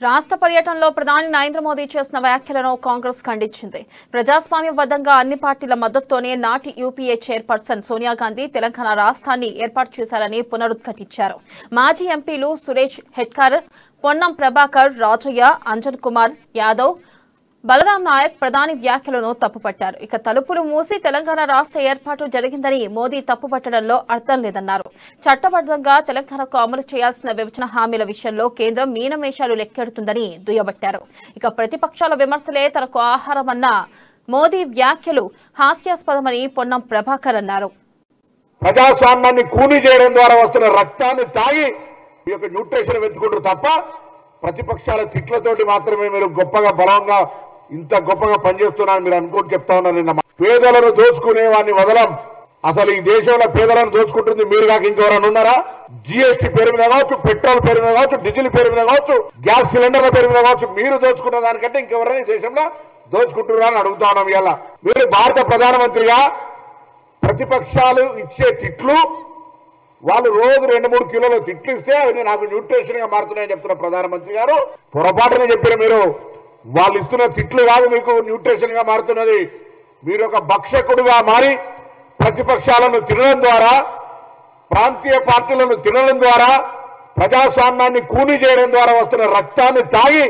రాష్ట్ర పర్యటనలో ప్రధాని నరేంద్ర మోదీ చేసిన వ్యాఖ్యలను కాంగ్రెస్ ఖండించింది. ప్రజాస్వామ్యబద్ధంగా అన్ని పార్టీల మద్దతుతోనే నాటి యూపీఏ చైర్పర్సన్ సోనియా గాంధీ తెలంగాణ రాష్ట్రాన్ని ఏర్పాటు చేశారని పునరుద్ఘాటించారు. మాజీ ఎంపీలు సురేష్ హెట్కర్, పొన్నం ప్రభాకర్, రాజయ్య, అంజన్ కుమార్ యాదవ్, బలరాం నాయక్ ప్రధాని వ్యాఖ్యలను తప్పుపట్టారు. ఇక తలుపులు మూసి తెలంగాణ రాష్ట్ర ఏర్పాటు జరిగిందని మోదీ తప్పుపట్టడంలో అర్థం లేదన్నారు. చట్టబద్ధంగా తెలంగాణకు అమలు చేయాల్సిన విభజన హామీల విషయంలో కేంద్రం మీనమేషాలు లెక్కెడుతుందని దుయ్యబట్టారు. ఇక ప్రతిపక్షాల విమర్శలే తనకు ఆహారమన్న మోదీ వ్యాఖ్యలు హాస్యాస్పదమని పొన్నం ప్రభాకర్ అన్నారు. ప్రజాస్వామ్యాన్ని కూని చేయడం ద్వారా వస్తున్న రక్తాన్ని తాగి ఈ యొక్క న్యూట్రిషన్ వెతుకుంటారు తప్ప ప్రతిపక్షాల తిట్లతోటి మాత్రమే మీరు గొప్పగా బలంగా ఇంత గొప్పగా పనిచేస్తున్నారని మీరు అనుకోని చెప్తా ఉన్నారు. నిన్న పేదలను దోచుకునే వాడిని వదలం. అసలు ఈ దేశంలో పేదలను దోచుకుంటుంది మీరు కాక ఇంకెవరైనా ఉన్నారా? జీఎస్టీ పేరు మీద కావచ్చు, పెట్రోల్ పేరు మీద కావచ్చు, డీజిల్ పేరు మీద కావచ్చు, గ్యాస్ సిలిండర్ల పేరు మీద కావచ్చు, మీరు దోచుకున్న దానికంటే ఇంకెవరైనా ఈ దేశంలో దోచుకుంటున్నారా అని అడుగుతా ఉన్నాం. ఇవాళ మీరు భారత ప్రధానమంత్రిగా ప్రతిపక్షాలు ఇచ్చే తిట్లు, వాళ్ళు రోజు 2-3 కిలోల తిట్లు ఇస్తే అవి నాకు న్యూట్రిషన్ గా మారుతున్నాయని చెప్తున్న ప్రధానమంత్రి గారు పొరపాటున చెప్పిన మీరు వాళ్ళు ఇస్తున్న తిట్లు కాదు మీకు న్యూట్రిషన్ గా మారుతున్నది. మీరు ఒక భక్షకుడుగా మారి ప్రతిపక్షాలను తినడం ద్వారా, ప్రాంతీయ పార్టీలను తినడం ద్వారా, ప్రజాస్వామ్యాన్ని కూని చేయడం ద్వారా వస్తున్న రక్తాన్ని తాగి